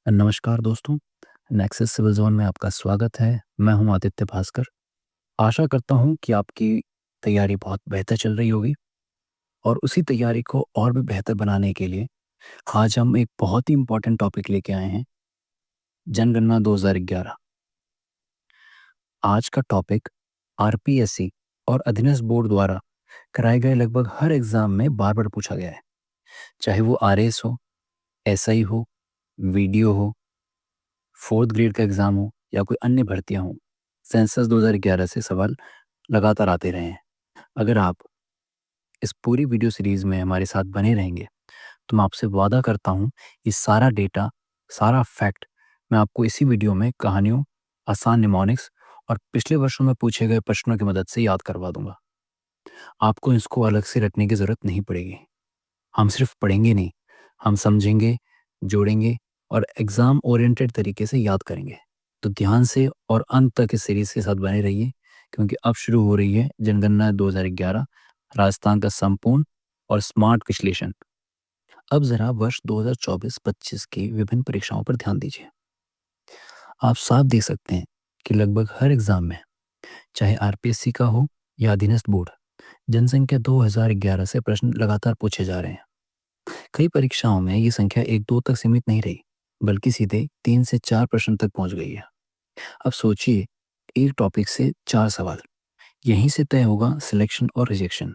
नमस्कार दोस्तों, nexus civil zone में आपका स्वागत है। मैं हूं आदित्य भास्कर। आशा करता हूं कि आपकी तैयारी बहुत बेहतर चल रही होगी और उसी तैयारी को और भी बेहतर बनाने के लिए आज हम एक बहुत ही इम्पोर्टेंट टॉपिक लेके आए हैं, जनगणना 2011। आज का टॉपिक आरपीएससी और अधीनस्थ बोर्ड द्वारा कराए गए लगभग हर एग्ज़ाम में बार-बार पूछा गया है। चाहे वो आरएएस हो, एसआई हो, वीडियो हो, 4th ग्रेड का एग्ज़ाम हो या कोई अन्य भर्तियाँ हों, सेंसस 2011 से सवाल लगातार आते रहे हैं। अगर आप इस पूरी वीडियो सीरीज़ में हमारे साथ बने रहेंगे, तो मैं आपसे वादा करता हूँ, ये सारा डेटा, सारा फैक्ट मैं आपको इसी वीडियो में कहानियों, आसान निमोनिक्स और पिछले वर्षों में पूछे गए प्रश्नों की मदद से याद करवा दूँगा। आपको इसको अलग से रटने की ज़रूरत नहीं पड़ेगी। हम सिर्फ पढ़ेंगे नहीं, हम समझेंगे, जोड़ेंगे और एग्ज़ाम ओरिएंटेड तरीके से याद करेंगे। तो ध्यान से और अंत तक इस सीरीज़ के साथ बने रहिए, क्योंकि अब शुरू हो रही है जनगणना 2011, राजस्थान का संपूर्ण और स्मार्ट विश्लेषण। अब ज़रा वर्ष 2024-25 की विभिन्न परीक्षाओं पर ध्यान दीजिए। आप साफ देख सकते हैं कि लगभग हर एग्ज़ाम में, चाहे आरपीएससी का हो या अधीनस्थ बोर्ड, जनसंख्या 2011 से प्रश्न लगातार पूछे जा रहे हैं। कई परीक्षाओं में ये संख्या 1-2 तक सीमित नहीं रही, बल्कि सीधे 3 से 4 प्रश्न तक पहुंच गई है। अब सोचिए, एक टॉपिक से 4 सवाल, यहीं से तय होगा सिलेक्शन और रिजेक्शन।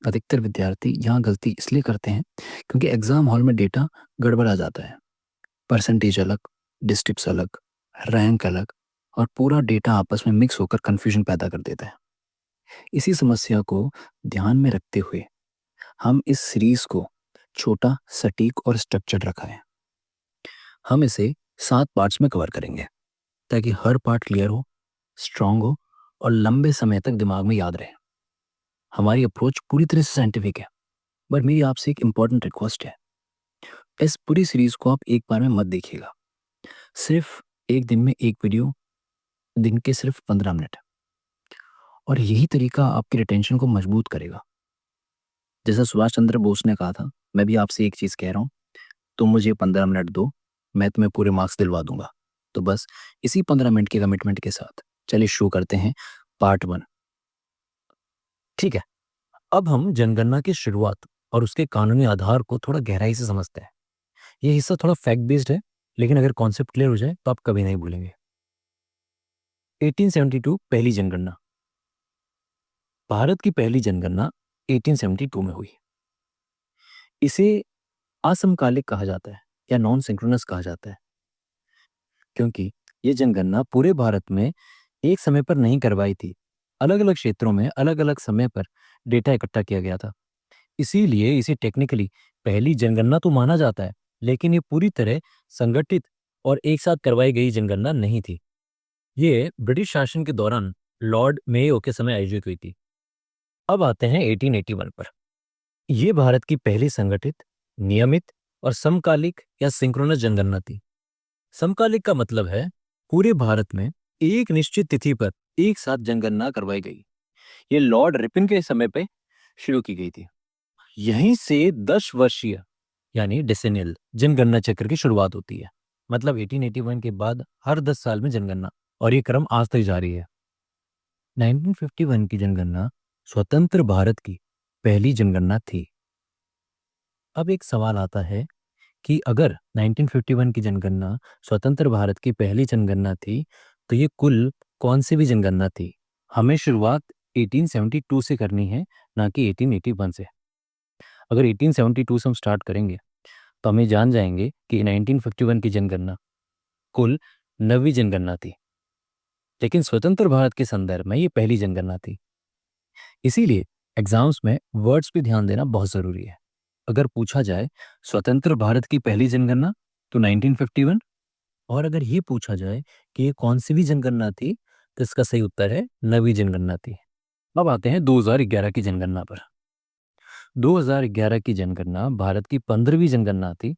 अधिकतर विद्यार्थी यहाँ गलती इसलिए करते हैं क्योंकि एग्जाम हॉल में डेटा गड़बड़ा जाता है। परसेंटेज अलग, डिस्ट्रिक्ट्स अलग, रैंक अलग और पूरा डेटा आपस में मिक्स होकर कन्फ्यूजन पैदा कर देता है। इसी समस्या को ध्यान में रखते हुए हम इस सीरीज को छोटा, सटीक और स्ट्रक्चर्ड रखा है। हम इसे 7 पार्ट्स में कवर करेंगे ताकि हर पार्ट क्लियर हो, स्ट्रांग हो और लंबे समय तक दिमाग में याद रहे। हमारी अप्रोच पूरी तरह से साइंटिफिक है, बट मेरी आपसे एक इम्पॉर्टेंट रिक्वेस्ट है। इस पूरी सीरीज को आप एक बार में मत देखिएगा। सिर्फ एक दिन में एक वीडियो, दिन के सिर्फ 15 मिनट, और यही तरीका आपकी रिटेंशन को मजबूत करेगा। जैसा सुभाष चंद्र बोस ने कहा था, मैं भी आपसे एक चीज़ कह रहा हूँ, तुम मुझे 15 मिनट दो, मैं तुम्हें पूरे मार्क्स दिलवा दूंगा। तो बस इसी 15 मिनट के कमिटमेंट के साथ चलिए शुरू करते हैं पार्ट 1। ठीक है, अब हम जनगणना की शुरुआत और उसके कानूनी आधार को थोड़ा गहराई से समझते हैं। ये हिस्सा थोड़ा फैक्ट बेस्ड है, लेकिन अगर कॉन्सेप्ट क्लियर हो जाए तो आप कभी नहीं भूलेंगे। 1872 पहली जनगणना। भारत की पहली जनगणना 1872 में हुई। इसे असमकालिक कहा जाता है या नॉन सिंक्रोनस कहा जाता है, क्योंकि ये जनगणना पूरे भारत में एक समय पर नहीं करवाई थी। अलग अलग क्षेत्रों में अलग अलग समय पर डेटा इकट्ठा किया गया था। इसीलिए इसे टेक्निकली पहली जनगणना तो माना जाता है, लेकिन ये पूरी तरह संगठित और एक साथ करवाई गई जनगणना नहीं थी। ये ब्रिटिश शासन के दौरान लॉर्ड मेयो के समय आयोजित हुई थी। अब आते हैं 1881 पर। ये भारत की पहली संगठित, नियमित और समकालिक या सिंक्रोनस जनगणना थी। समकालिक का मतलब है पूरे भारत में एक निश्चित तिथि पर एक साथ जनगणना करवाई गई। ये लॉर्ड रिपन के समय पे शुरू की गई थी। यहीं से 10 वर्षीय यानी डेसेनियल जनगणना चक्र की शुरुआत होती है। मतलब 1881 के बाद हर 10 साल में जनगणना, और ये क्रम आज तक जारी है। 1951 की जनगणना स्वतंत्र भारत की पहली जनगणना थी। अब एक सवाल आता है कि अगर 1951 की जनगणना स्वतंत्र भारत की पहली जनगणना थी, तो ये कुल कौन सी भी जनगणना थी? हमें शुरुआत 1872 से करनी है, ना कि 1881 से। अगर 1872 से हम स्टार्ट करेंगे, तो हम ये जान जाएंगे कि 1951 की जनगणना कुल 9वीं जनगणना थी, लेकिन स्वतंत्र भारत के संदर्भ में ये पहली जनगणना थी। इसीलिए एग्जाम्स में वर्ड्स पे ध्यान देना बहुत ज़रूरी है। अगर पूछा जाए स्वतंत्र भारत की पहली जनगणना, तो 1951, और अगर ये पूछा जाए कि ये कौन सी भी जनगणना थी, तो इसका सही उत्तर है 9वीं जनगणना थी। अब आते हैं 2011 की जनगणना पर। 2011 की जनगणना भारत की 15वीं जनगणना थी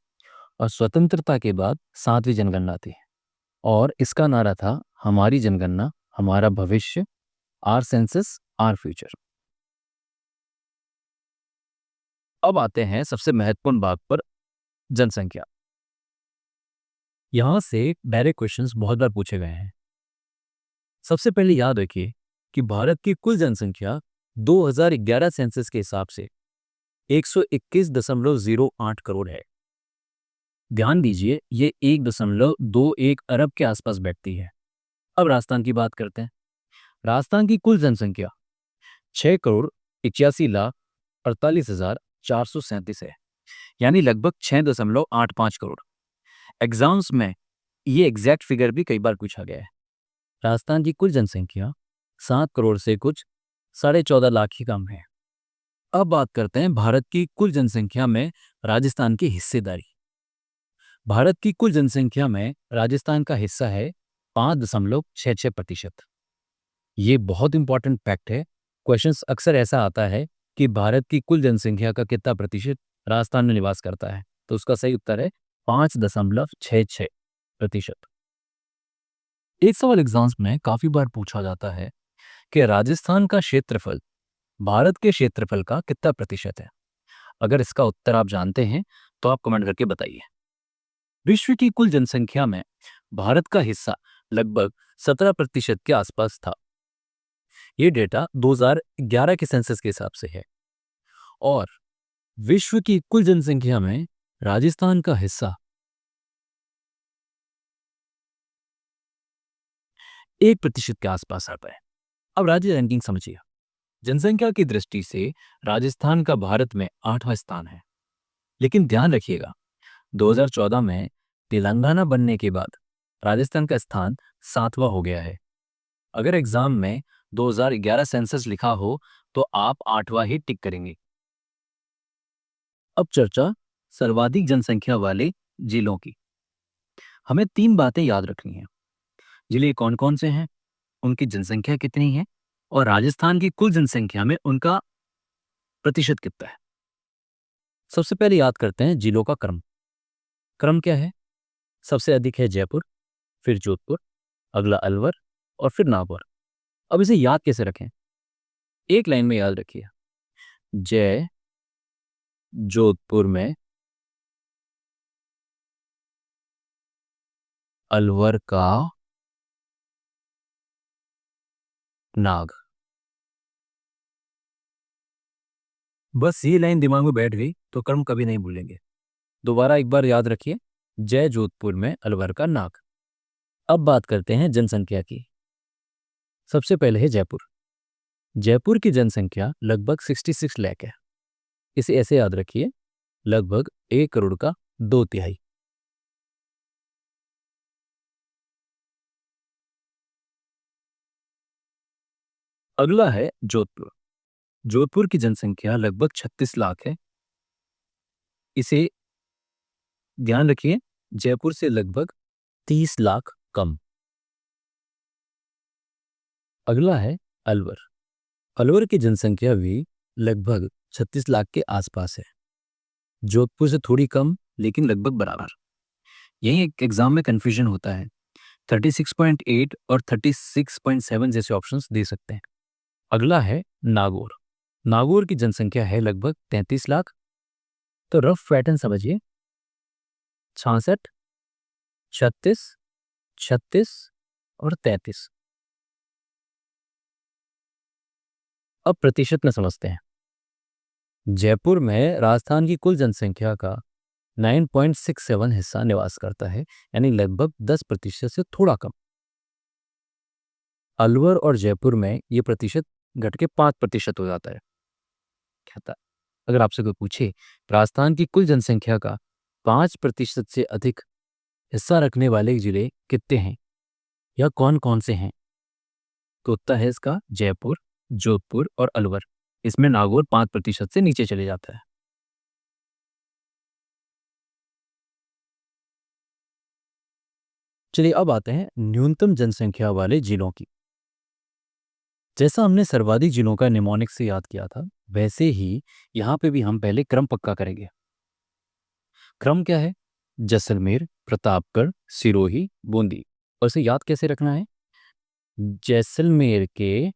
और स्वतंत्रता के बाद 7वीं जनगणना थी। और इसका नारा था, हमारी जनगणना हमारा भविष्य, आर सेंसस आर फ्यूचर। अब आते हैं सबसे महत्वपूर्ण बात पर, जनसंख्या। यहाँ से डायरेक्ट क्वेश्चंस बहुत बार पूछे गए हैं। सबसे पहले याद रखिए कि भारत की कुल जनसंख्या 2011 सेंसस के हिसाब से 121.08 करोड़ है। ध्यान दीजिए, ये 1.21 अरब के आसपास बैठती है। अब राजस्थान की बात करते हैं। राजस्थान की कुल जनसंख्या 6 करोड़ 81 लाख 48 हजार 437 है, यानी लगभग 6.85 करोड़। एग्जाम्स में ये एग्जैक्ट फिगर भी कई बार पूछा गया है। राजस्थान की कुल जनसंख्या 7 करोड़ से कुछ 14.5 लाख ही कम है। अब बात करते हैं भारत की कुल जनसंख्या में राजस्थान की हिस्सेदारी। भारत की कुल जनसंख्या में राजस्थान का हिस्सा है 5.66%। ये बहुत इंपॉर्टेंट फैक्ट है। क्वेश्चंस अक्सर ऐसा आता है कि भारत की कुल जनसंख्या का कितना प्रतिशत राजस्थान में निवास करता है, तो उसका सही उत्तर है 5.66%। एक सवाल एग्जाम्स में काफी बार पूछा जाता है कि राजस्थान का क्षेत्रफल भारत के क्षेत्रफल का कितना प्रतिशत है। अगर इसका उत्तर आप जानते हैं तो आप कमेंट करके बताइए। विश्व की कुल जनसंख्या में भारत का हिस्सा लगभग 17% के आसपास था। ये डेटा 2011 के सेंसस के हिसाब से है। और विश्व की कुल जनसंख्या में राजस्थान का हिस्सा 1% के आसपास आता है। अब राज्य रैंकिंग समझिए। जनसंख्या की दृष्टि से राजस्थान का भारत में 8वां स्थान है। लेकिन ध्यान रखिएगा, 2014 में तेलंगाना बनने के बाद राजस्थान का स्थान 7वां हो गया है। अगर एग्जाम में 2011 सेंसस लिखा हो तो आप 8वां ही टिक करेंगे। अब चर्चा सर्वाधिक जनसंख्या वाले जिलों की। हमें 3 बातें याद रखनी है। जिले कौन कौन से हैं, उनकी जनसंख्या कितनी है और राजस्थान की कुल जनसंख्या में उनका प्रतिशत कितना है। सबसे पहले याद करते हैं जिलों का क्रम। क्रम क्या है? सबसे अधिक है जयपुर, फिर जोधपुर, अगला अलवर और फिर नागौर। अब इसे याद कैसे रखें? एक लाइन में याद रखिए। जय जोधपुर में, अलवर का नाग। बस ये लाइन दिमाग में बैठ गई तो क्रम कभी नहीं भूलेंगे। दोबारा एक बार याद रखिए। जय जोधपुर में, अलवर का नाग। अब बात करते हैं जनसंख्या की। सबसे पहले है जयपुर। जयपुर की जनसंख्या लगभग 66 लाख है। इसे ऐसे याद रखिए, लगभग 1 करोड़ का 2/3। अगला है जोधपुर। जोधपुर की जनसंख्या लगभग 36 लाख है। इसे ध्यान रखिए, जयपुर से लगभग 30 लाख कम। अगला है अलवर। अलवर की जनसंख्या भी लगभग 36 लाख के आसपास है। जोधपुर से थोड़ी कम लेकिन लगभग बराबर। यही एक एग्जाम में कंफ्यूजन होता है। 36.8 और 36.7 जैसे ऑप्शंस दे सकते हैं। अगला है नागौर। नागौर की जनसंख्या है लगभग 33 लाख। तो रफ पैटर्न समझिए, 66, 36, 36 और 33। अब प्रतिशत में समझते हैं। जयपुर में राजस्थान की कुल जनसंख्या का 9.67 हिस्सा निवास करता है, यानी लगभग 10% से थोड़ा कम। अलवर और जयपुर में ये प्रतिशत घट के 5% हो जाता है। कहता अगर आपसे कोई पूछे राजस्थान की कुल जनसंख्या का 5% से अधिक हिस्सा रखने वाले जिले कितने हैं या कौन कौन से हैं, तो उत्तर है इसका जयपुर, जोधपुर और अलवर। इसमें नागौर 5% से नीचे चले जाता है। चलिए अब आते हैं न्यूनतम जनसंख्या वाले जिलों की। जैसा हमने सर्वाधिक जिलों का निमोनिक से याद किया था, वैसे ही यहाँ पे भी हम पहले क्रम पक्का करेंगे। क्रम क्या है? जैसलमेर, प्रतापगढ़, सिरोही, बूंदी। और इसे याद कैसे रखना है? जैसलमेर के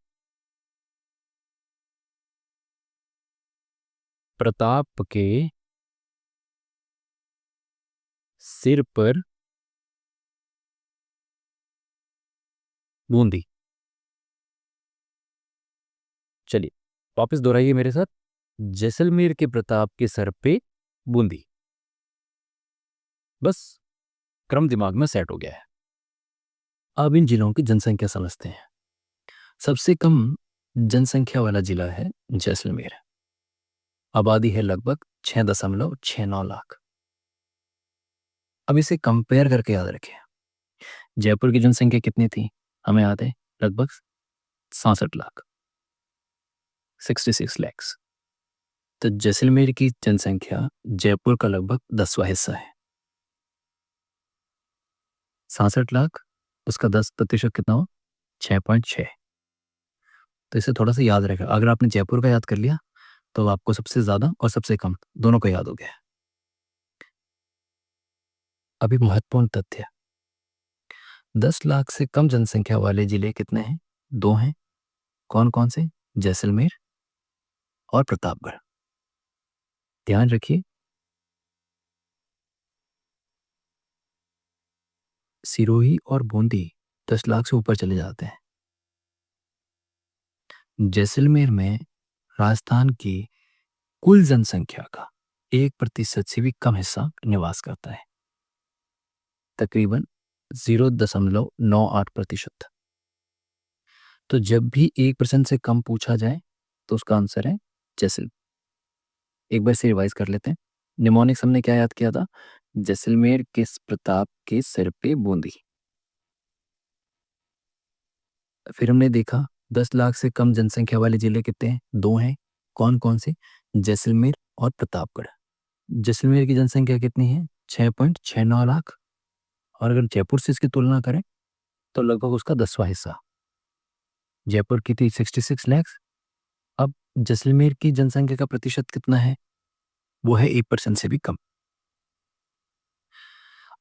प्रताप के सिर पर बूंदी। चलिए वापस दोहराइए मेरे साथ। जैसलमेर के प्रताप के सर पे बूंदी। बस क्रम दिमाग में सेट हो गया है। अब इन जिलों की जनसंख्या समझते हैं। सबसे कम जनसंख्या वाला जिला है जैसलमेर। आबादी है लगभग 6.69 लाख। अब इसे कंपेयर करके याद रखें। जयपुर की जनसंख्या कितनी थी? हमें याद है, लगभग 67 लाख, 66 लैक्स। तो जैसलमेर की जनसंख्या जयपुर का लगभग 10वां हिस्सा है। 67 लाख, उसका 10% कितना हो? 6.6। तो इसे थोड़ा सा याद रखें। अगर आपने जयपुर का याद कर लिया तो आपको सबसे ज्यादा और सबसे कम दोनों का याद हो गया। अभी महत्वपूर्ण तथ्य, 10 लाख से कम जनसंख्या वाले जिले कितने हैं? 2 हैं। कौन कौन से? जैसलमेर और प्रतापगढ़। ध्यान रखिए, सिरोही और बूंदी 10 लाख से ऊपर चले जाते हैं। जैसलमेर में राजस्थान की कुल जनसंख्या का 1% से भी कम हिस्सा निवास करता है, तकरीबन 0.98%। तो जब भी 1% से कम पूछा जाए तो उसका आंसर है जैसलमेर। एक बार से रिवाइज कर लेते हैं। निमोनिक्स हमने क्या याद किया था? जैसलमेर के प्रताप के सिर पे बूंदी। फिर हमने देखा 10 लाख से कम जनसंख्या वाले जिले कितने हैं? 2 हैं। कौन कौन से? जैसलमेर और प्रतापगढ़। जैसलमेर की जनसंख्या कितनी है? 6.69 लाख। और अगर जयपुर से इसकी तुलना करें तो लगभग उसका 10वां हिस्सा। जयपुर की थी 66 लैक्स। अब जैसलमेर की जनसंख्या का प्रतिशत कितना है? वो है 1% से भी कम।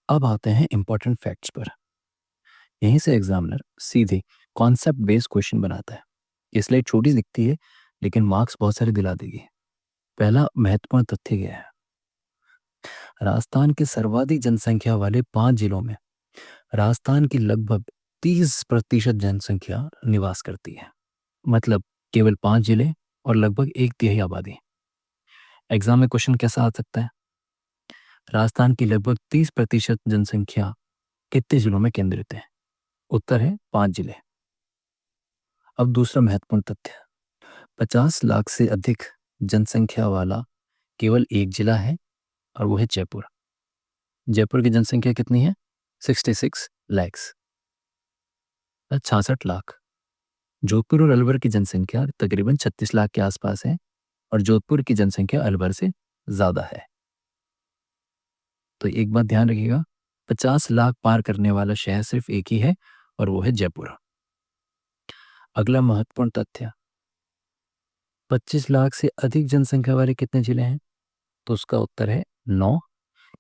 अब आते हैं इंपॉर्टेंट फैक्ट्स पर। यहीं से एग्जामिनर सीधे कॉन्सेप्ट बेस्ड क्वेश्चन बनाता है। इसलिए छोटी दिखती है लेकिन मार्क्स बहुत सारे दिला देगी। पहला महत्वपूर्ण तथ्य क्या है? राजस्थान के सर्वाधिक जनसंख्या वाले 5 जिलों में राजस्थान की लगभग 30% जनसंख्या निवास करती है। मतलब केवल 5 जिले और लगभग 1/3 आबादी। एग्जाम में क्वेश्चन कैसा आ सकता है? राजस्थान की लगभग 30% जनसंख्या कितने जिलों में केंद्रित है? उत्तर है 5 जिले। अब दूसरा महत्वपूर्ण तथ्य, 50 लाख से अधिक जनसंख्या वाला केवल एक जिला है और वो है जयपुर। जयपुर की जनसंख्या कितनी है? 66 लैक्स, 66 लाख। जोधपुर और अलवर की जनसंख्या तकरीबन 36 लाख के आसपास है और जोधपुर की जनसंख्या अलवर से ज्यादा है। तो एक बात ध्यान रखिएगा, 50 लाख पार करने वाला शहर सिर्फ एक ही है और वो है जयपुर। अगला महत्वपूर्ण तथ्य, 25 लाख से अधिक जनसंख्या वाले कितने जिले हैं? तो उसका उत्तर है 9।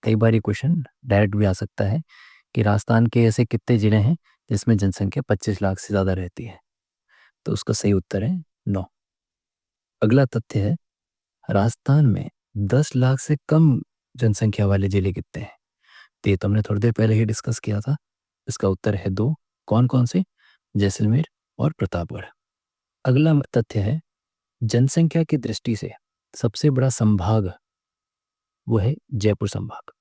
कई बार ये क्वेश्चन डायरेक्ट भी आ सकता है कि राजस्थान के ऐसे कितने जिले हैं जिसमें जनसंख्या 25 लाख से ज्यादा रहती है? तो उसका सही उत्तर है 9। अगला तथ्य है, राजस्थान में 10 लाख से कम जनसंख्या वाले जिले कितने हैं? तो ये तो हमने थोड़ी देर पहले ही डिस्कस किया था। इसका उत्तर है 2। कौन कौन से? जैसलमेर और प्रतापगढ़। अगला तथ्य है, जनसंख्या की दृष्टि से सबसे बड़ा संभाग वो है जयपुर संभाग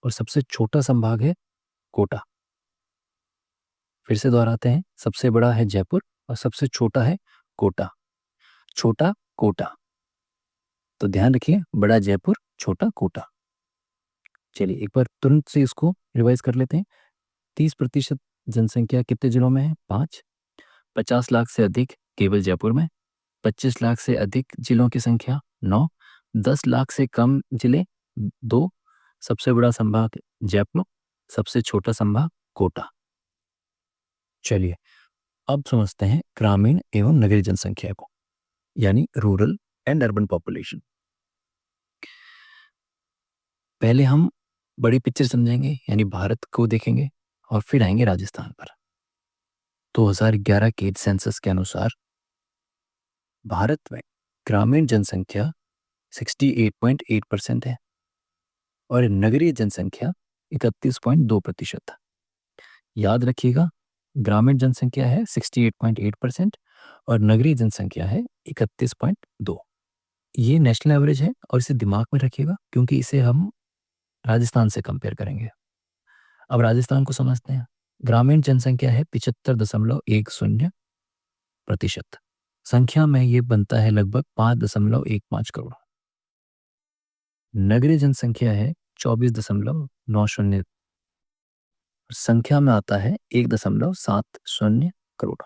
और सबसे छोटा संभाग है कोटा। फिर से दोहराते हैं, सबसे बड़ा है जयपुर और सबसे छोटा है कोटा। छोटा कोटा। तो ध्यान रखिए, बड़ा जयपुर, छोटा कोटा। चलिए एक बार तुरंत से इसको रिवाइज कर लेते हैं। 30% जनसंख्या कितने जिलों में है? 5। 50 लाख से अधिक केवल जयपुर में। 25 लाख से अधिक जिलों की संख्या 9। 10 लाख से कम जिले 2। सबसे बड़ा संभाग जयपुर, सबसे छोटा संभाग कोटा। चलिए अब समझते हैं ग्रामीण एवं नगरीय जनसंख्या को, यानी रूरल एंड अर्बन पॉपुलेशन। पहले हम बड़ी पिक्चर समझेंगे यानी भारत को देखेंगे और फिर आएंगे राजस्थान पर। 2011 के सेंसस के अनुसार भारत में ग्रामीण जनसंख्या 68.8% है और नगरीय जनसंख्या 31.2%। याद रखिएगा, ग्रामीण जनसंख्या है 68.8% और नगरीय जनसंख्या है 31.2। ये नेशनल एवरेज है और इसे दिमाग में रखिएगा क्योंकि इसे हम राजस्थान से कंपेयर करेंगे। अब राजस्थान को समझते हैं। ग्रामीण जनसंख्या है 75.10%। संख्या में ये बनता है लगभग 5.15 करोड़। नगरीय जनसंख्या है 24.90। संख्या में आता है 1.70 करोड़।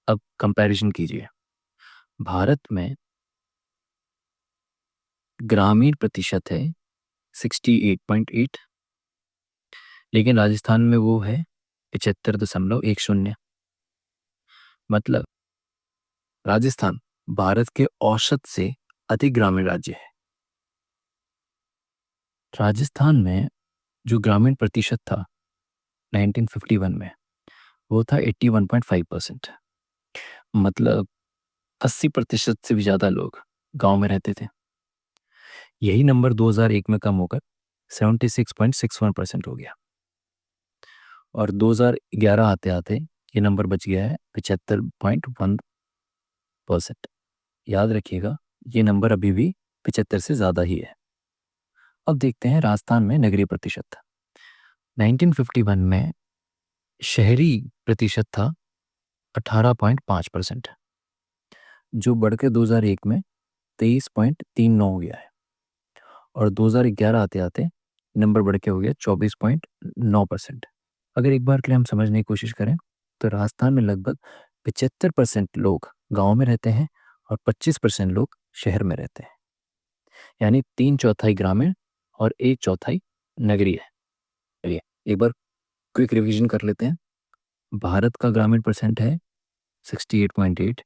अब कंपैरिजन कीजिए। भारत में ग्रामीण प्रतिशत है 68.8, लेकिन राजस्थान में वो है 75.10। मतलब राजस्थान भारत के औसत से अधिक ग्रामीण राज्य है। राजस्थान में जो ग्रामीण प्रतिशत था 1951 में वो था 81.5%। मतलब 80% से भी ज़्यादा लोग गांव में रहते थे। यही नंबर 2001 में कम होकर 76.61% हो गया और 2011 आते आते ये नंबर बच गया है 75.1%। याद रखिएगा ये नंबर अभी भी 75 से ज़्यादा ही है। अब देखते हैं राजस्थान में नगरीय प्रतिशत। 1951 में शहरी प्रतिशत था 18.5%, जो बढ़कर 2001 में 23.39 हो गया है और 2011 आते आते नंबर बढ़ के हो गया 24.9%। अगर एक बार के लिए हम समझने की कोशिश करें तो राजस्थान में लगभग 75% लोग गांव में रहते हैं और 25% लोग शहर में रहते हैं। यानी 3/4 ग्रामीण और 1/4 नगरीय है। चलिए एक बार क्विक रिवीजन कर लेते हैं। भारत का ग्रामीण परसेंट है 68.8,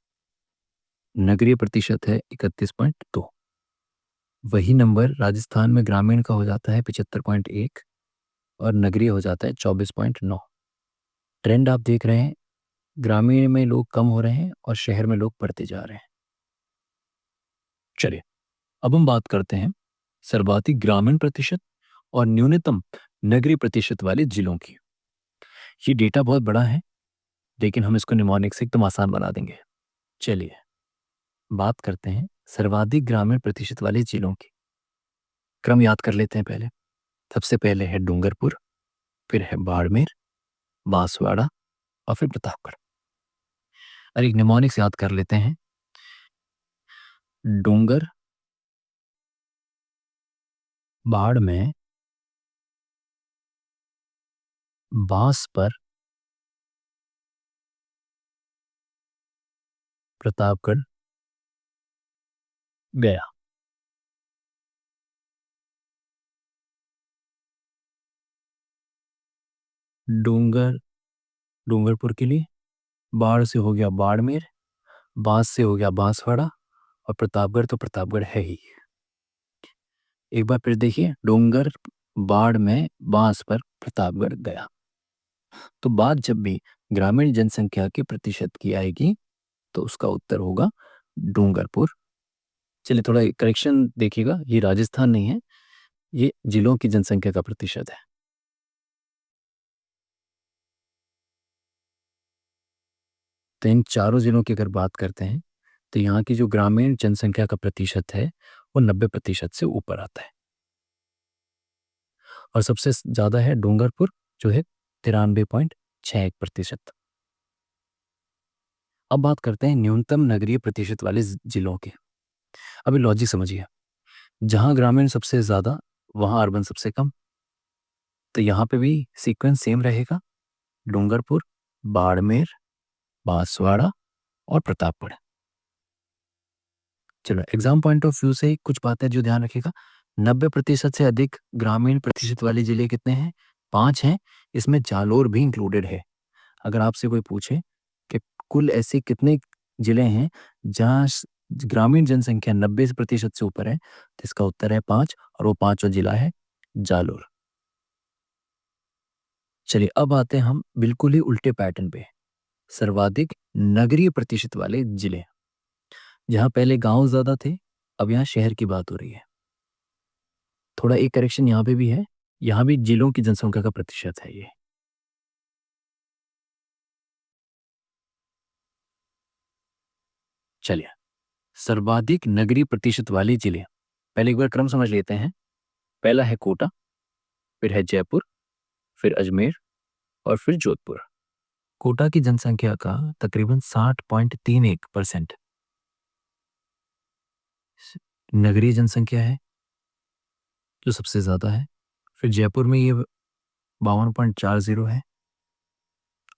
नगरीय प्रतिशत है 31.2। वही नंबर राजस्थान में ग्रामीण का हो जाता है 75.1 और नगरीय हो जाता है 24.9। ट्रेंड आप देख रहे हैं, ग्रामीण में लोग कम हो रहे हैं और शहर में लोग बढ़ते जा रहे हैं। चलिए अब हम बात करते हैं सर्वाधिक ग्रामीण प्रतिशत और न्यूनतम नगरीय प्रतिशत वाले जिलों की। ये डेटा बहुत बड़ा है लेकिन हम इसको निमोनिक से एकदम आसान बना देंगे। चलिए बात करते हैं सर्वाधिक ग्रामीण प्रतिशत वाले जिलों की। क्रम याद कर लेते हैं पहले। सबसे पहले है डूंगरपुर, फिर है बाड़मेर, बांसवाड़ा और फिर प्रतापगढ़। और एक निमोनिक्स याद कर लेते हैं। डूंगर, बाढ़ में, बांस पर, प्रतापगढ़, गया। डूंगर डूंगरपुर के लिए, बाढ़ से हो गया बाड़मेर, बांस से हो गया बांसवाड़ा और प्रतापगढ़ तो प्रतापगढ़ है ही। एक बार फिर देखिए, डूंगर, बाढ़ में, बांस पर, प्रतापगढ़, गया। तो बात जब भी ग्रामीण जनसंख्या के प्रतिशत की आएगी तो उसका उत्तर होगा डूंगरपुर। चलिए थोड़ा करेक्शन देखिएगा, ये राजस्थान नहीं है, ये जिलों की जनसंख्या का प्रतिशत है। तो इन चारों जिलों की अगर बात करते हैं तो यहाँ की जो ग्रामीण जनसंख्या का प्रतिशत है वो 90% से ऊपर आता है और सबसे ज़्यादा है डूंगरपुर जो है 93.61%। अब बात करते हैं न्यूनतम नगरीय प्रतिशत वाले जिलों के। अभी लॉजिक समझिए, जहाँ ग्रामीण सबसे ज़्यादा वहाँ अर्बन सबसे कम। तो यहाँ पे भी सीक्वेंस सेम रहेगा, डूंगरपुर, बाड़मेर, बांसवाड़ा और प्रतापगढ़। चलो एग्जाम पॉइंट ऑफ व्यू से कुछ बातें जो ध्यान रखिएगा। 90% से अधिक ग्रामीण प्रतिशत वाले जिले कितने हैं? 5 हैं। इसमें जालोर भी इंक्लूडेड है। अगर आपसे कोई पूछे कि कुल ऐसे कितने जिले हैं जहाँ ग्रामीण जनसंख्या 90% से ऊपर है तो इसका उत्तर है 5 और वो 5वां जिला है जालोर। चलिए अब आते हैं हम बिल्कुल ही उल्टे पैटर्न पे, सर्वाधिक नगरीय प्रतिशत वाले जिले। जहाँ पहले गांव ज्यादा थे अब यहाँ शहर की बात हो रही है। थोड़ा एक करेक्शन यहाँ पे भी है, यहाँ भी जिलों की जनसंख्या का प्रतिशत है ये। चलिए, सर्वाधिक नगरीय प्रतिशत वाले जिले, पहले एक बार क्रम समझ लेते हैं। पहला है कोटा, फिर है जयपुर, फिर अजमेर और फिर जोधपुर। कोटा की जनसंख्या का तकरीबन 60.31% नगरीय जनसंख्या है, जो सबसे ज्यादा है। फिर जयपुर में ये 52.40 है।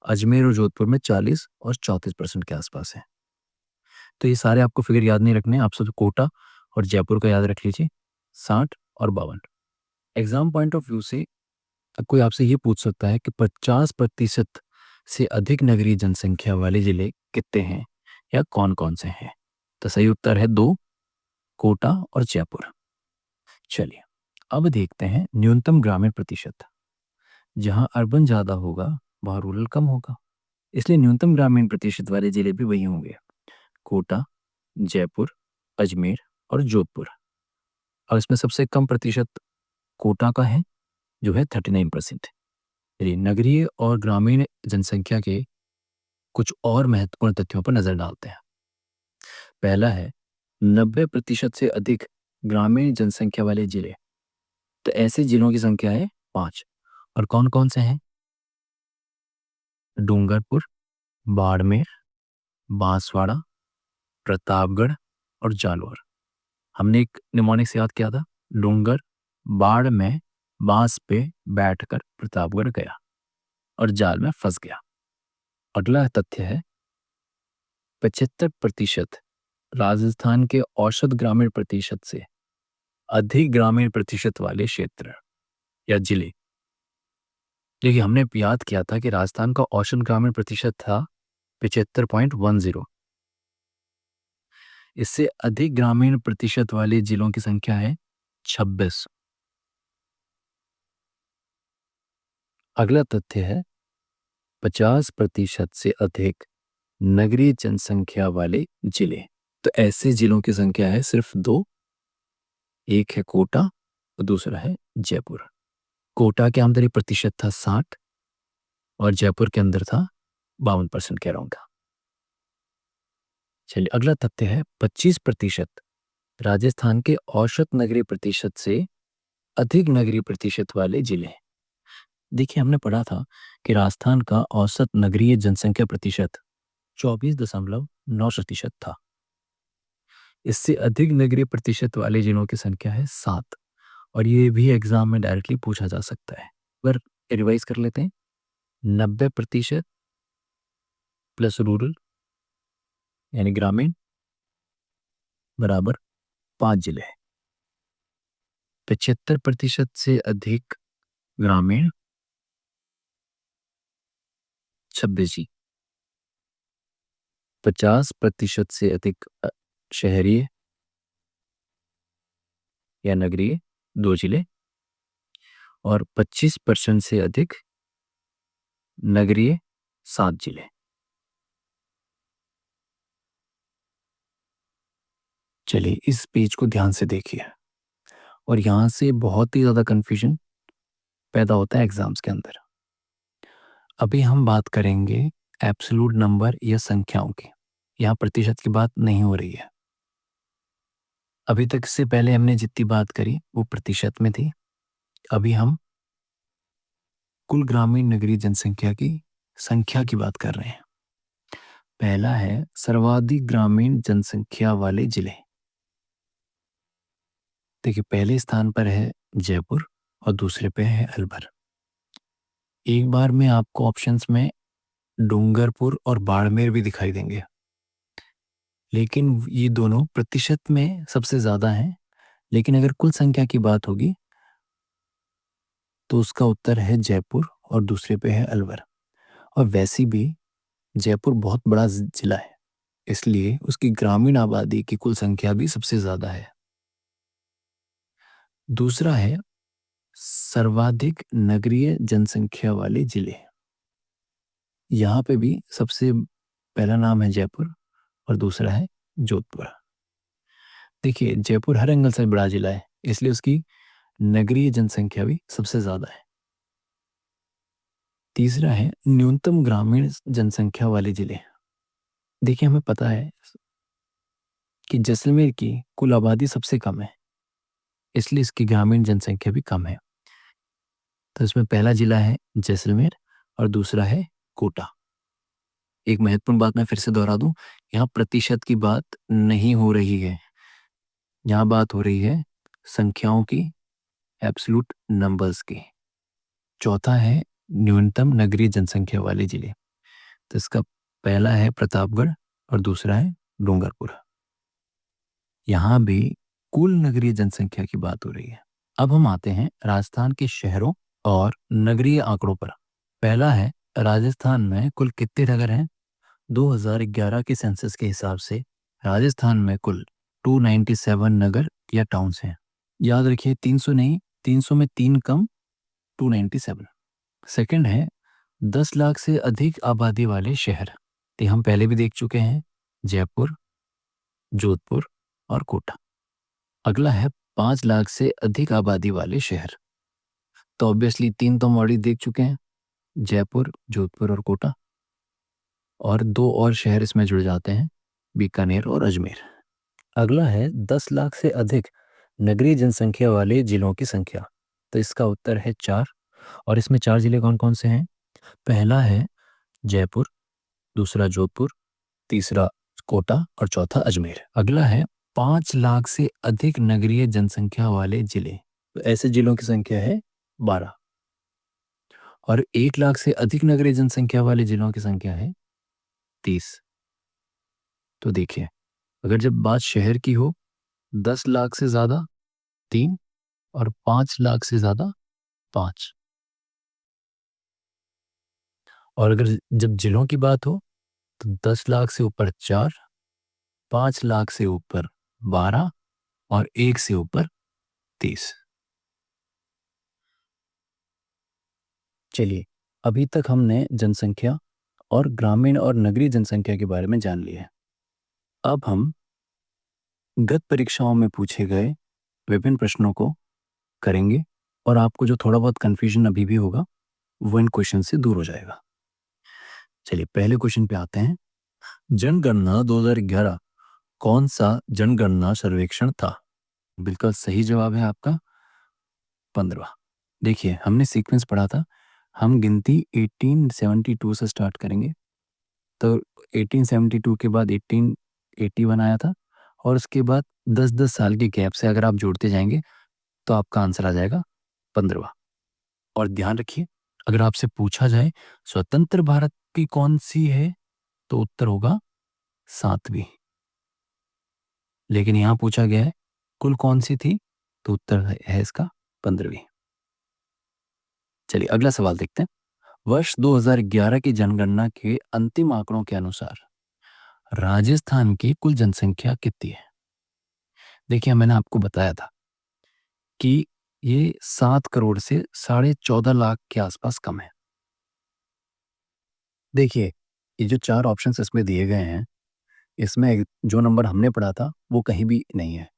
अजमेर और जोधपुर में 40 और 34% के आसपास है। तो ये सारे आपको फिगर याद नहीं रखने, आप सिर्फ कोटा और जयपुर का याद रख लीजिए, 60 और 52। एग्जाम पॉइंट ऑफ व्यू से कोई आपसे ये पूछ सकता है कि 50% से अधिक नगरीय जनसंख्या वाले जिले कितने हैं या कौन कौन से हैं। तो सही उत्तर है 2, कोटा और जयपुर। चलिए, अब देखते हैं न्यूनतम ग्रामीण प्रतिशत। जहां अर्बन ज्यादा होगा वहां रूरल कम होगा, इसलिए न्यूनतम ग्रामीण प्रतिशत वाले जिले भी वही होंगे, कोटा, जयपुर, अजमेर और जोधपुर। और इसमें सबसे कम प्रतिशत कोटा का है, जो है 39%। चलिए, नगरीय और ग्रामीण जनसंख्या के कुछ और महत्वपूर्ण तथ्यों पर नजर डालते हैं। पहला है 90% से अधिक ग्रामीण जनसंख्या वाले जिले। तो ऐसे जिलों की संख्या है 5। और कौन कौन से हैं? डूंगरपुर, बाड़मेर, बांसवाड़ा, प्रतापगढ़ और जालोर। हमने एक निमोनिक से याद किया था, डूंगर बाढ़ में बांस पे बैठकर प्रतापगढ़ गया और जाल में फंस गया। अगला तथ्य है 75% राजस्थान के औसत ग्रामीण प्रतिशत से अधिक ग्रामीण प्रतिशत वाले क्षेत्र या जिले। देखिए, हमने याद किया था कि राजस्थान का औसत ग्रामीण प्रतिशत था 75.10। इससे अधिक ग्रामीण प्रतिशत वाले जिलों की संख्या है 26। अगला तथ्य है 50% से अधिक नगरीय जनसंख्या वाले जिले। तो ऐसे जिलों की संख्या है सिर्फ 2, एक है कोटा और दूसरा है जयपुर। कोटा के आमदनी प्रतिशत था 60 और जयपुर के अंदर था 52% के अराउंड का। चलिए, अगला तथ्य है 25% राजस्थान के औसत नगरीय प्रतिशत से अधिक नगरीय प्रतिशत वाले जिले हैं। देखिए, हमने पढ़ा था कि राजस्थान का औसत नगरीय जनसंख्या प्रतिशत 24.9% था। इससे अधिक नगरीय प्रतिशत वाले जिलों की संख्या है 7। और ये भी एग्जाम में डायरेक्टली पूछा जा सकता है। पर रिवाइज कर लेते हैं। 90% प्लस रूरल यानी ग्रामीण बराबर 5 जिले हैं। 75% से अधिक ग्रामीण 26 जी। 50% से अधिक शहरी या नगरीय 2 जिले और 25% से अधिक नगरीय 7 जिले। चलिए, इस पेज को ध्यान से देखिए और यहां से बहुत ही ज्यादा कंफ्यूजन पैदा होता है एग्जाम्स के अंदर। अभी हम बात करेंगे एब्सोल्यूट नंबर या संख्याओं की। यहाँ प्रतिशत की बात नहीं हो रही है। अभी तक से पहले हमने जितनी बात करी वो प्रतिशत में थी। अभी हम कुल ग्रामीण नगरीय जनसंख्या की संख्या की बात कर रहे हैं। पहला है सर्वाधिक ग्रामीण जनसंख्या वाले जिले। देखिए, पहले स्थान पर है जयपुर और दूसरे पे है अलवर। एक बार में आपको ऑप्शंस में डूंगरपुर और बाड़मेर भी दिखाई देंगे, लेकिन ये दोनों प्रतिशत में सबसे ज्यादा हैं। लेकिन अगर कुल संख्या की बात होगी तो उसका उत्तर है जयपुर और दूसरे पे है अलवर। और वैसी भी जयपुर बहुत बड़ा जिला है, इसलिए उसकी ग्रामीण आबादी की कुल संख्या भी सबसे ज्यादा है। दूसरा है सर्वाधिक नगरीय जनसंख्या वाले जिले। यहाँ पे भी सबसे पहला नाम है जयपुर और दूसरा है जोधपुर। देखिए, जयपुर हर एंगल से बड़ा जिला है, इसलिए उसकी नगरीय जनसंख्या भी सबसे ज्यादा है। तीसरा है न्यूनतम ग्रामीण जनसंख्या वाले जिले। देखिए, हमें पता है कि जैसलमेर की कुल आबादी सबसे कम है, इसलिए इसकी ग्रामीण जनसंख्या भी कम है। तो इसमें पहला जिला है जैसलमेर और दूसरा है कोटा। एक महत्वपूर्ण बात मैं फिर से दोहरा दूं, यहाँ प्रतिशत की बात नहीं हो रही है, यहाँ बात हो रही है संख्याओं की, एब्सोल्यूट नंबर्स की। चौथा है न्यूनतम नगरीय जनसंख्या वाले जिले। तो इसका पहला है प्रतापगढ़ और दूसरा है डूंगरपुर। यहाँ भी कुल नगरीय जनसंख्या की बात हो रही है। अब हम आते हैं राजस्थान के शहरों और नगरीय आंकड़ों पर। पहला है राजस्थान में कुल कितने नगर हैं। 2011 के सेंसस के हिसाब से राजस्थान में कुल 297 नगर या टाउन्स हैं। याद रखिए 300 नहीं, 300 में 3 कम, 297। सेकंड है 10 लाख से अधिक आबादी वाले शहर। तो हम पहले भी देख चुके हैं, जयपुर, जोधपुर और कोटा। अगला है 5 लाख से अधिक आबादी वाले शहर। तो ऑब्वियसली 3 तो हम ऑलरेडी देख चुके हैं, जयपुर, जोधपुर और कोटा। और 2 और शहर इसमें जुड़ जाते हैं, बीकानेर और अजमेर। अगला है 10 लाख से अधिक नगरीय जनसंख्या वाले जिलों की संख्या। तो इसका उत्तर है 4। और इसमें 4 जिले कौन कौन से हैं। पहला है जयपुर, दूसरा जोधपुर, तीसरा कोटा और चौथा अजमेर। अगला है 5 लाख से अधिक नगरीय जनसंख्या वाले जिले। तो ऐसे जिलों की संख्या है 12। और 1 लाख से अधिक नगरीय जनसंख्या वाले जिलों की संख्या है 30। तो देखिए, अगर जब बात शहर की हो, 10 लाख से ज्यादा 3 और 5 लाख से ज्यादा 5। और अगर जब जिलों की बात हो तो 10 लाख से ऊपर 4, 5 लाख से ऊपर 12 और 1 से ऊपर 30। चलिए, अभी तक हमने जनसंख्या और ग्रामीण और नगरीय जनसंख्या के बारे में जान लिया है। अब हम गत परीक्षाओं में पूछे गए विभिन्न प्रश्नों को करेंगे और आपको जो थोड़ा बहुत कंफ्यूजन अभी भी होगा वो इन क्वेश्चन से दूर हो जाएगा। चलिए, पहले क्वेश्चन पे आते हैं। जनगणना 2011 कौन सा जनगणना सर्वेक्षण था। बिल्कुल सही जवाब है आपका 15वां। देखिए, हमने सीक्वेंस पढ़ा था, हम गिनती 1872 से स्टार्ट करेंगे। तो 1872 के बाद 1881 आया था और उसके बाद 10-10 साल के गैप से अगर आप जोड़ते जाएंगे तो आपका आंसर आ जाएगा 15वां। और ध्यान रखिए, अगर आपसे पूछा जाए स्वतंत्र भारत की कौन सी है तो उत्तर होगा 7वीं। लेकिन यहां पूछा गया है कुल कौन सी थी, तो उत्तर है इसका 15वीं। चलिए, अगला सवाल देखते हैं। वर्ष 2011 की जनगणना के अंतिम आंकड़ों के अनुसार राजस्थान की कुल जनसंख्या कितनी है। देखिए, मैंने आपको बताया था कि ये 7 करोड़ से 14.5 लाख के आसपास कम है। देखिए, ये जो 4 ऑप्शंस इसमें दिए गए हैं, इसमें जो नंबर हमने पढ़ा था वो कहीं भी नहीं है।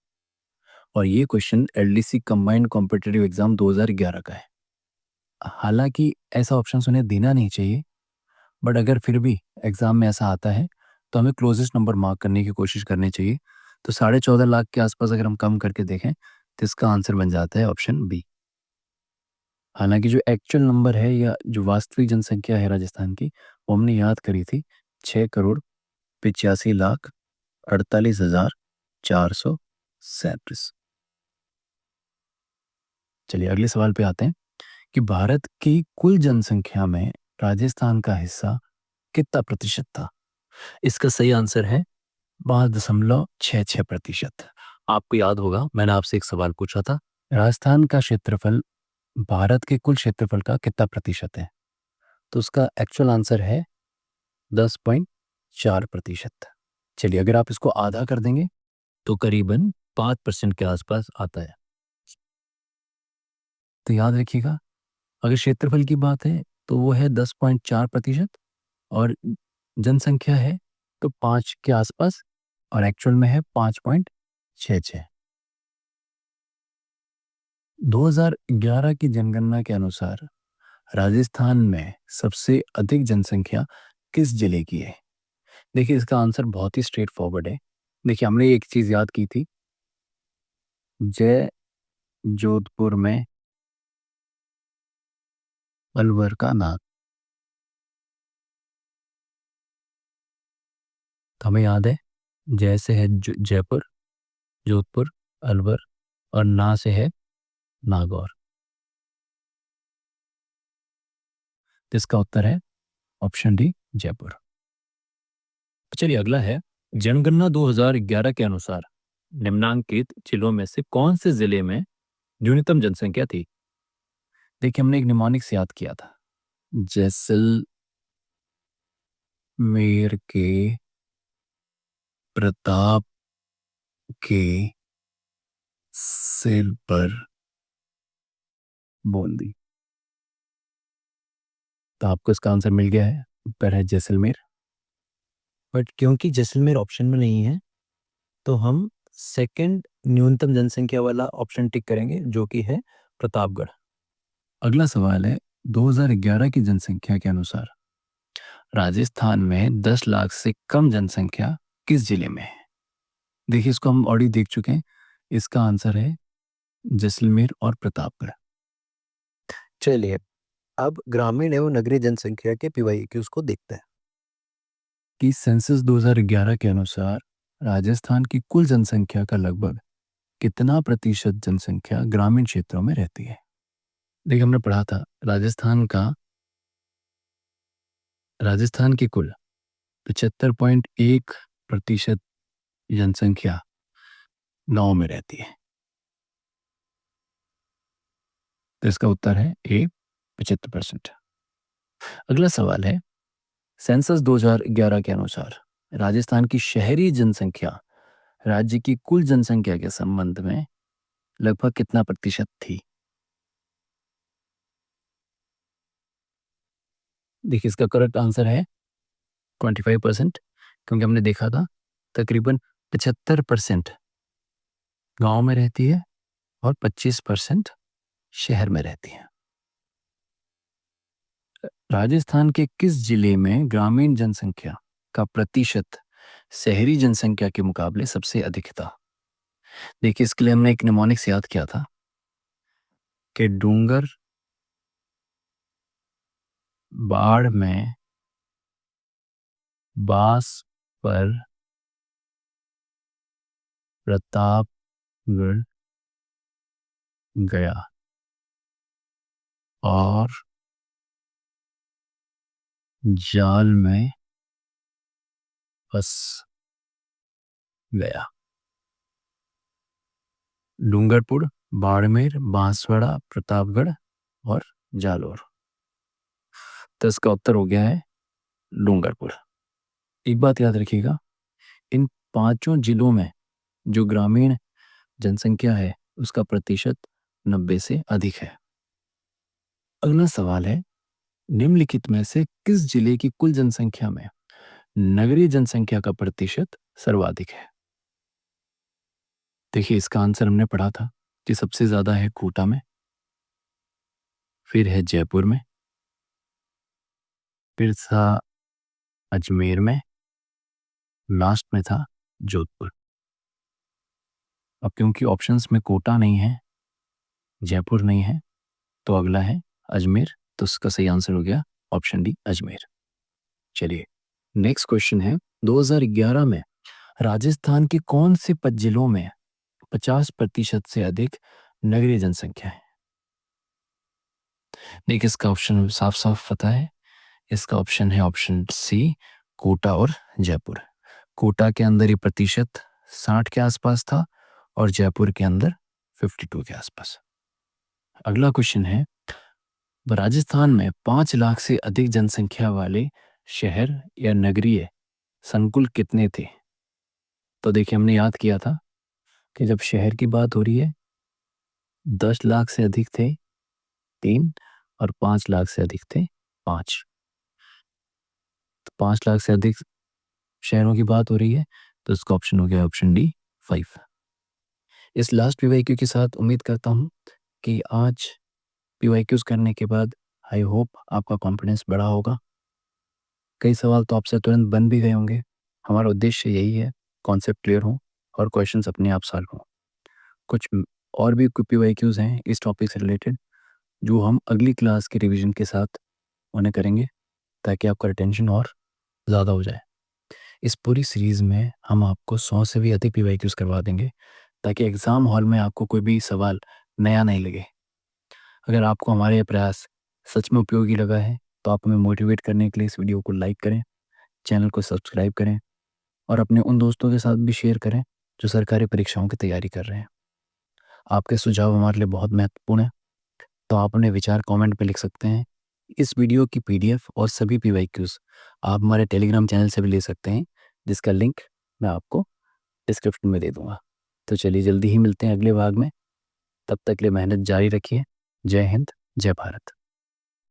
और ये question LDC combined competitive exam 2011 का है। हालांकि ऐसा ऑप्शन उन्हें देना नहीं चाहिए, बट अगर फिर भी एग्जाम में ऐसा आता है तो हमें क्लोजेस्ट नंबर मार्क करने की कोशिश करनी चाहिए। तो 14.5 लाख के आसपास अगर हम कम करके देखें तो इसका आंसर बन जाता है ऑप्शन बी। हालांकि जो एक्चुअल नंबर है या जो वास्तविक जनसंख्या है राजस्थान की, वो हमने याद करी थी 6,85,48,437। चलिए, अगले सवाल पे आते हैं कि भारत की कुल जनसंख्या में राजस्थान का हिस्सा कितना प्रतिशत था। इसका सही आंसर है 5.66%। आपको याद होगा, मैंने आपसे एक सवाल पूछा था, राजस्थान का क्षेत्रफल भारत के कुल क्षेत्रफल का कितना प्रतिशत है। तो उसका एक्चुअल आंसर है 10.4%। चलिए, अगर आप इसको आधा कर देंगे तो करीबन 5% के आसपास आता है। तो याद रखिएगा, अगर क्षेत्रफल की बात है तो वो है 10.4% और जनसंख्या है तो 5 के आसपास और एक्चुअल में है 5.66। 2011 की जनगणना के अनुसार राजस्थान में सबसे अधिक जनसंख्या किस जिले की है। देखिए, इसका आंसर बहुत ही स्ट्रेट फॉरवर्ड है, देखिए हमने एक चीज याद की थी, जय जोधपुर में अलवर का नाग। तो हमें याद है, जय से है जयपुर, जोधपुर, अलवर, और ना से है नागौर। तो इसका उत्तर है ऑप्शन डी, जयपुर। चलिए अगला है, जनगणना 2011 के अनुसार निम्नांकित जिलों में से कौन से जिले में न्यूनतम जनसंख्या थी? देखिए हमने एक निमोनिक से याद किया था, जैसलमेर के प्रताप के सिर पर बूंदी। तो आपको इसका आंसर मिल गया है, उत्तर है जैसलमेर। बट क्योंकि जैसलमेर ऑप्शन में नहीं है, तो हम सेकंड न्यूनतम जनसंख्या वाला ऑप्शन टिक करेंगे, जो कि है प्रतापगढ़। अगला सवाल है, 2011 की जनसंख्या के अनुसार राजस्थान में 10 लाख से कम जनसंख्या किस जिले में है? देखिए इसको हम ऑलरेडी देख चुके हैं, इसका आंसर है जैसलमेर और प्रतापगढ़। चलिए अब ग्रामीण एवं नगरीय जनसंख्या के PYQs को देखते हैं कि सेंसस 2011 के अनुसार राजस्थान की कुल जनसंख्या का लगभग कितना प्रतिशत जनसंख्या ग्रामीण क्षेत्रों में रहती है। देखिए हमने पढ़ा था, राजस्थान की कुल 75.1% जनसंख्या गांव में रहती है। तो इसका उत्तर है ए, 75%। अगला सवाल है, सेंसस 2011 के अनुसार राजस्थान की शहरी जनसंख्या राज्य की कुल जनसंख्या के संबंध में लगभग कितना प्रतिशत थी? देखिए इसका करेक्ट आंसर है 25%, क्योंकि हमने देखा था तकरीबन 75% गांव में रहती है और 25% शहर में रहती है। राजस्थान के किस जिले में ग्रामीण जनसंख्या का प्रतिशत शहरी जनसंख्या के मुकाबले सबसे अधिक था? देखिए इसके लिए हमने एक निमोनिक से याद किया था कि डूंगर बाढ़ में बास पर प्रतापगढ़ गया और जाल में फंस गया। डूंगरपुर, बाड़मेर, बांसवाड़ा, प्रतापगढ़ और जालोर। तो इसका उत्तर हो गया है डूंगरपुर। एक बात याद रखिएगा, इन पांचों जिलों में जो ग्रामीण जनसंख्या है उसका प्रतिशत 90 से अधिक है। अगला सवाल है, निम्नलिखित में से किस जिले की कुल जनसंख्या में नगरीय जनसंख्या का प्रतिशत सर्वाधिक है? देखिए इसका आंसर हमने पढ़ा था कि सबसे ज्यादा है कोटा में, फिर है जयपुर में, फिर था अजमेर में, लास्ट में था जोधपुर। अब क्योंकि ऑप्शंस में कोटा नहीं है, जयपुर नहीं है, तो अगला है अजमेर। तो इसका सही आंसर हो गया ऑप्शन डी, अजमेर। चलिए नेक्स्ट क्वेश्चन है, 2011 में राजस्थान के कौन से 5 जिलों में 50% से अधिक नगरीय जनसंख्या है? देखिए इसका ऑप्शन साफ साफ पता है, इसका ऑप्शन है ऑप्शन सी, कोटा और जयपुर। कोटा के अंदर ये प्रतिशत 60 के आसपास था और जयपुर के अंदर 52 के आसपास। अगला क्वेश्चन है, राजस्थान में 5 लाख से अधिक जनसंख्या वाले शहर या नगरीय संकुल कितने थे? तो देखिए हमने याद किया था कि जब शहर की बात हो रही है 10 लाख से अधिक थे 3, और 5 लाख से अधिक थे 5। तो 5 लाख से अधिक शहरों की बात हो रही है, तो इसका ऑप्शन हो गया ऑप्शन डी, 5। इस लास्ट PYQ के साथ उम्मीद करता हूँ कि आज PYQs करने के बाद आई होप आपका कॉन्फिडेंस बढ़ा होगा। कई सवाल तो आपसे तुरंत बन भी गए होंगे। हमारा उद्देश्य यही है कॉन्सेप्ट क्लियर हों और क्वेश्चंस अपने आप सॉल्व हों। कुछ और भी पीवाईक्यूज़ हैं इस टॉपिक से रिलेटेड जो हम अगली क्लास के रिवीजन के साथ उन्हें करेंगे ताकि आपका रिटेंशन और ज़्यादा हो जाए। इस पूरी सीरीज़ में हम आपको 100 से भी अधिक पीवाईक्यूज़ करवा देंगे ताकि एग्ज़ाम हॉल में आपको कोई भी सवाल नया नहीं लगे। अगर आपको हमारे ये प्रयास सच में उपयोगी लगा है तो आप हमें मोटिवेट करने के लिए इस वीडियो को लाइक करें, चैनल को सब्सक्राइब करें और अपने उन दोस्तों के साथ भी शेयर करें जो सरकारी परीक्षाओं की तैयारी कर रहे हैं। आपके सुझाव हमारे लिए बहुत महत्वपूर्ण हैं, तो आप अपने विचार कमेंट पे लिख सकते हैं। इस वीडियो की पीडीएफ और सभी पीवाईक्यूज़ आप हमारे टेलीग्राम चैनल से भी ले सकते हैं, जिसका लिंक मैं आपको डिस्क्रिप्शन में दे दूँगा। तो चलिए जल्दी ही मिलते हैं अगले भाग में, तब तक के लिए मेहनत जारी रखिए। जय हिंद, जय भारत।